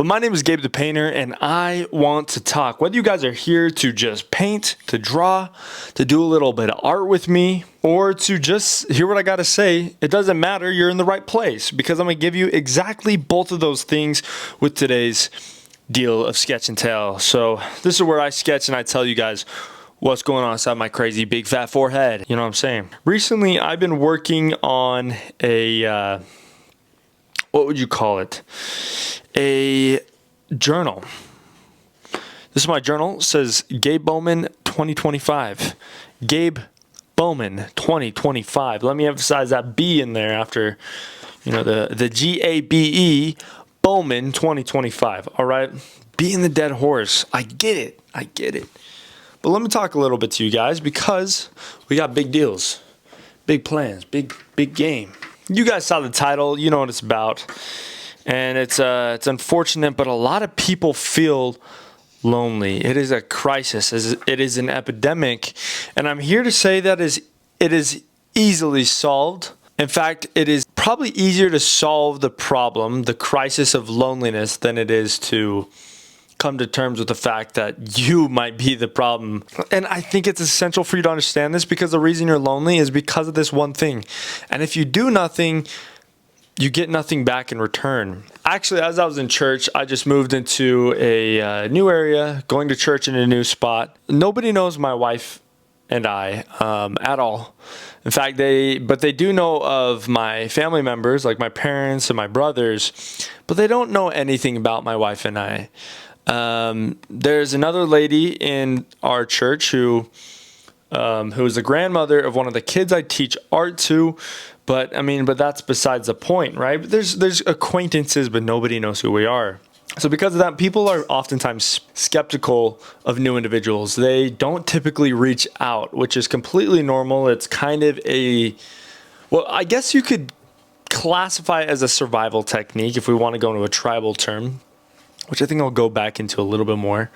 But my name is Gabe the Painter, and I want to talk. Whether you guys are here to just paint, to draw, to do a little bit of art with me, or to just hear what I got to say, it doesn't matter. You're in the right place because I'm going to give you exactly both of those things with today's deal of sketch and tell. So this is where I sketch and I tell you guys what's going on inside my crazy big fat forehead. You know what I'm saying? Recently, I've been working on a, what would you call it? A journal. This is my journal. It says Gabe Bowman 2025. Gabe Bowman 2025. Let me emphasize that B in there after, the Gabe Bowman 2025. All right. Being the dead horse. I get it. But let me talk a little bit to you guys because we got big deals, big plans, big game. You guys saw the title. You know what it's about. And it's unfortunate, but a lot of people feel lonely. It is a crisis. It is an epidemic. And I'm here to say that it is easily solved. In fact, it is probably easier to solve the problem, the crisis of loneliness, than it is to come to terms with the fact that you might be the problem. And I think it's essential for you to understand this because the reason you're lonely is because of this one thing. And if you do nothing, you get nothing back in return. Actually, as I was in church, I just moved into a new area, going to church in a new spot. Nobody knows my wife and I at all. In fact, they do know of my family members, like my parents and my brothers, but they don't know anything about my wife and I. There's another lady in our church who is the grandmother of one of the kids I teach art to. But that's besides the point, right? There's acquaintances, but nobody knows who we are. So because of that, people are oftentimes skeptical of new individuals. They don't typically reach out, which is completely normal. It's kind of I guess you could classify it as a survival technique if we want to go into a tribal term, which I think I'll go back into a little bit more.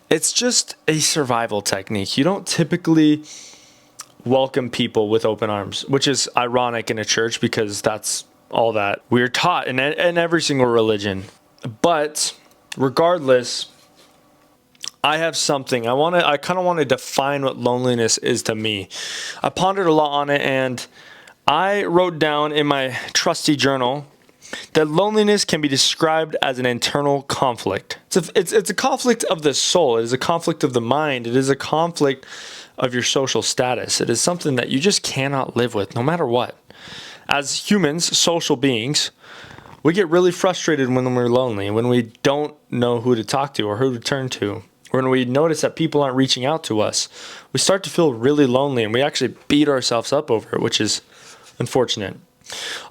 It's just a survival technique. You don't typically welcome people with open arms, which is ironic in a church because that's all that we're taught in every single religion. But regardless, I have something. I kind of want to define what loneliness is to me. I pondered a lot on it, and I wrote down in my trusty journal that loneliness can be described as an internal conflict. It's a conflict of the soul. It is a conflict of the mind. It is a conflict of your social status. It is something that you just cannot live with no matter what. As humans, social beings, we get really frustrated when we're lonely, when we don't know who to talk to or who to turn to. When we notice that people aren't reaching out to us, we start to feel really lonely and we actually beat ourselves up over it, which is unfortunate.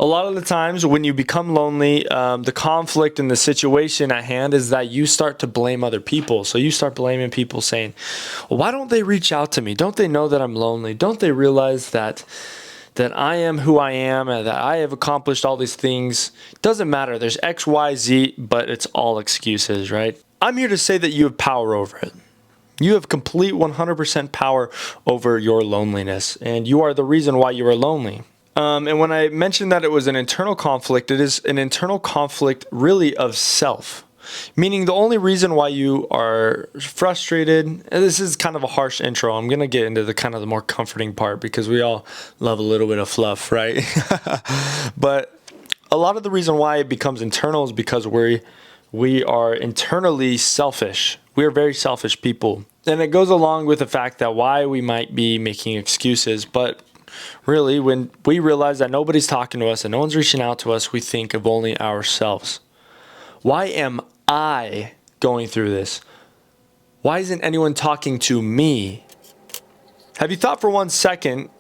A lot of the times when you become lonely, the conflict and the situation at hand is that you start to blame other people. So you start blaming people saying, well, why don't they reach out to me? Don't they know that I'm lonely? Don't they realize that I am who I am and that I have accomplished all these things? It doesn't matter. There's X, Y, Z, but it's all excuses, right? I'm here to say that you have power over it. You have complete 100% power over your loneliness, and you are the reason why you are lonely. And when I mentioned that it was an internal conflict, it is an internal conflict really of self. Meaning the only reason why you are frustrated, and this is kind of a harsh intro. I'm going to get into the more comforting part because we all love a little bit of fluff, right? But a lot of the reason why it becomes internal is because we are internally selfish. We are very selfish people. And it goes along with the fact that why we might be making excuses, but really, when we realize that nobody's talking to us and no one's reaching out to us, we think of only ourselves. Why am I going through this? Why isn't anyone talking to me? Have you thought for 1 second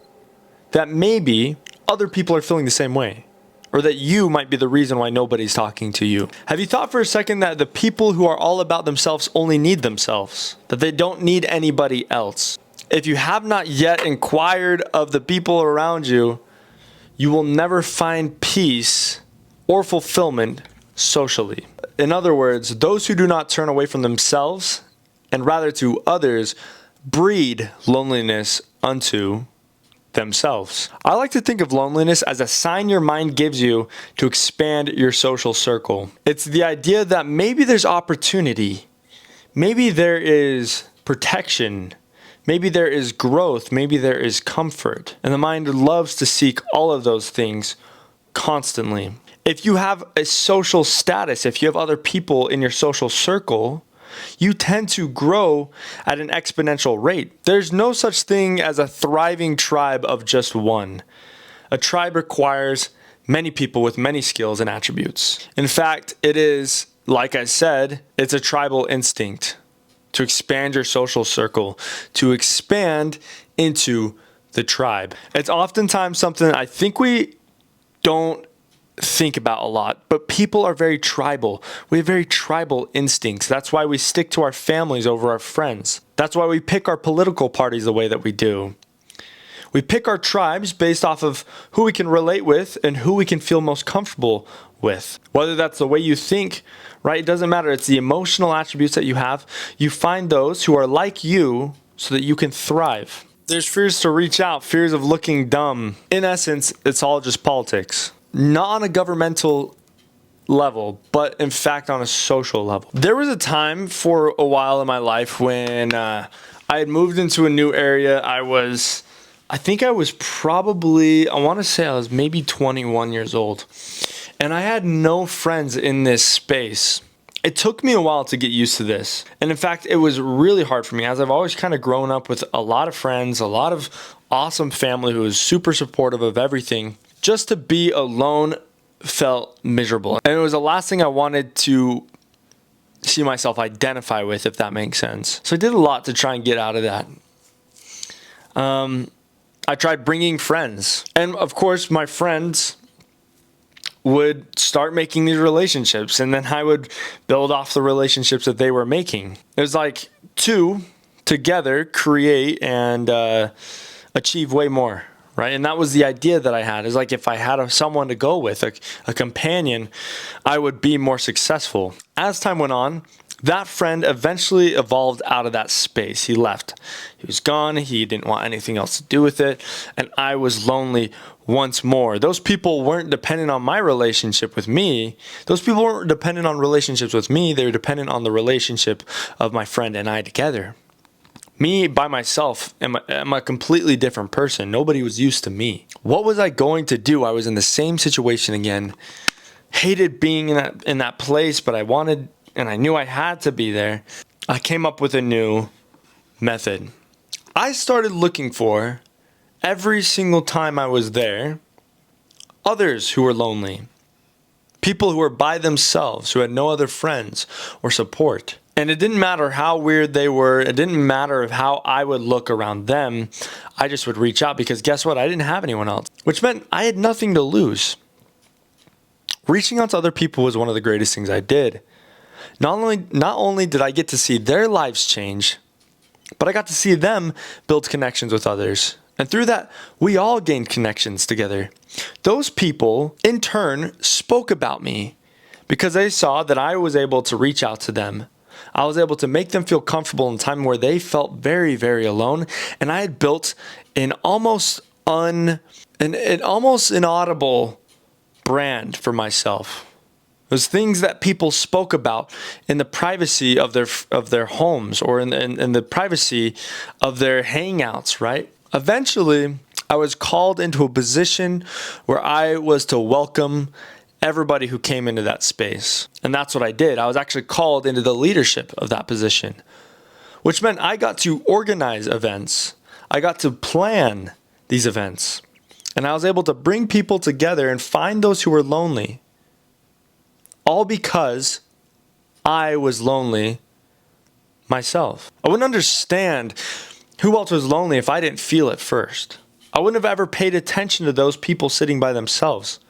that maybe other people are feeling the same way? Or that you might be the reason why nobody's talking to you? Have you thought for a second that the people who are all about themselves only need themselves? That they don't need anybody else? If you have not yet inquired of the people around you, you will never find peace or fulfillment socially. In other words, those who do not turn away from themselves and rather to others breed loneliness unto themselves. I like to think of loneliness as a sign your mind gives you to expand your social circle. It's the idea that maybe there's opportunity, maybe there is protection, maybe there is growth, maybe there is comfort. And the mind loves to seek all of those things constantly. If you have a social status, if you have other people in your social circle, you tend to grow at an exponential rate. There's no such thing as a thriving tribe of just one. A tribe requires many people with many skills and attributes. In fact, it is, like I said, it's a tribal instinct to expand your social circle, to expand into the tribe. It's oftentimes something I think we don't think about a lot, but people are very tribal. We have very tribal instincts. That's why we stick to our families over our friends. That's why we pick our political parties the way that we do. We pick our tribes based off of who we can relate with and who we can feel most comfortable with. Whether that's the way you think, right? It doesn't matter. It's the emotional attributes that you have. You find those who are like you so that you can thrive. There's fears to reach out, fears of looking dumb. In essence, it's all just politics. Not on a governmental level, but in fact on a social level. There was a time for a while in my life when I had moved into a new area. I think I was probably, I want to say I was maybe 21 years old. And I had no friends in this space. It took me a while to get used to this. And in fact, it was really hard for me, as I've always kind of grown up with a lot of friends, a lot of awesome family who was super supportive of everything. Just to be alone felt miserable. And it was the last thing I wanted to see myself identify with, if that makes sense. So I did a lot to try and get out of that. I tried bringing friends. And of course, my friends would start making these relationships, and then I would build off the relationships that they were making. It was like two together create and achieve way more. Right. And that was the idea that I had, is like if I had someone to go with, a companion, I would be more successful. As time went on, that friend eventually evolved out of that space. He left. He was gone. He didn't want anything else to do with it. And I was lonely once more. Those people weren't dependent on my relationship with me. Those people weren't dependent on relationships with me. They were dependent on the relationship of my friend and I together. Me by myself am a completely different person. Nobody was used to me. What was I going to do? I was in the same situation again. Hated being in that place, but I wanted, and I knew I had to be there. I came up with a new method. I started looking for, every single time I was there, others who were lonely. People who were by themselves, who had no other friends or support. And it didn't matter how weird they were. It didn't matter how I would look around them. I just would reach out because guess what? I didn't have anyone else, which meant I had nothing to lose. Reaching out to other people was one of the greatest things I did. Not only did I get to see their lives change, but I got to see them build connections with others. And through that, we all gained connections together. Those people, in turn, spoke about me because they saw that I was able to reach out to them. I was able to make them feel comfortable in a time where they felt very, very alone. And I had built an almost inaudible brand for myself. It was things that people spoke about in the privacy of their homes or in the privacy of their hangouts, right? Eventually, I was called into a position where I was to welcome everybody who came into that space. And that's what I did. I was actually called into the leadership of that position, which meant I got to organize events. I got to plan these events. And I was able to bring people together and find those who were lonely. All because I was lonely myself. I wouldn't understand who else was lonely if I didn't feel it first. I wouldn't have ever paid attention to those people sitting by themselves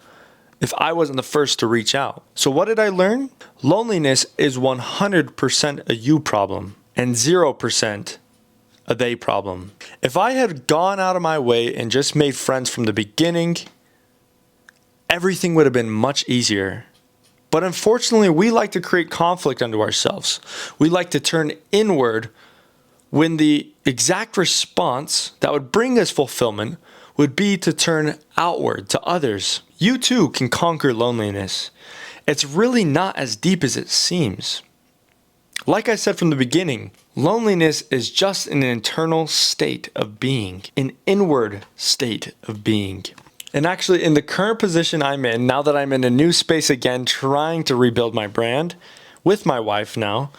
if I wasn't the first to reach out. So what did I learn? Loneliness is 100% a you problem and 0% a they problem. If I had gone out of my way and just made friends from the beginning, everything would have been much easier. But unfortunately, we like to create conflict unto ourselves. We like to turn inward when the exact response that would bring us fulfillment would be to turn outward to others. You too can conquer loneliness. It's really not as deep as it seems. Like I said from the beginning, loneliness is just an internal state of being, an inward state of being. And actually, in the current position I'm in, now that I'm in a new space again, trying to rebuild my brand with my wife now,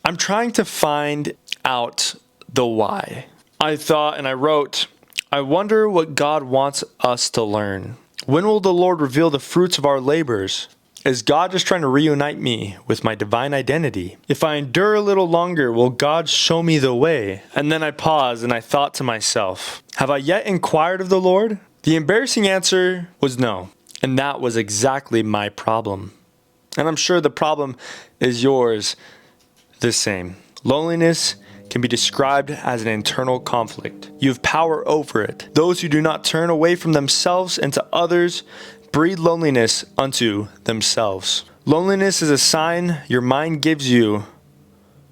I'm trying to find out the why. I thought and I wrote, I wonder what God wants us to learn. When will the Lord reveal the fruits of our labors? Is God just trying to reunite me with my divine identity? If I endure a little longer, will God show me the way? And then I paused and I thought to myself, have I yet inquired of the Lord? The embarrassing answer was no. And that was exactly my problem. And I'm sure the problem is yours the same. Loneliness can be described as an internal conflict. You have power over it. Those who do not turn away from themselves and to others breed loneliness unto themselves. Loneliness is a sign your mind gives you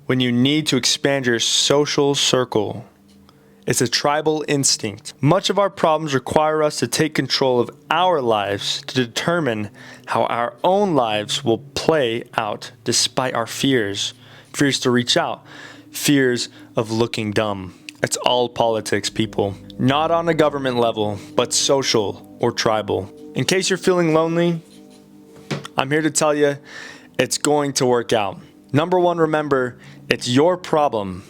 when you need to expand your social circle. It's a tribal instinct. Much of our problems require us to take control of our lives to determine how our own lives will play out despite our fears. Fears to reach out. Fears of looking dumb. It's all politics, people. Not on a government level, but social or tribal. In case you're feeling lonely, I'm here to tell you it's going to work out. Number one, remember, it's your problem.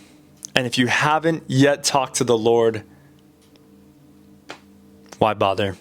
And if you haven't yet talked to the Lord, why bother?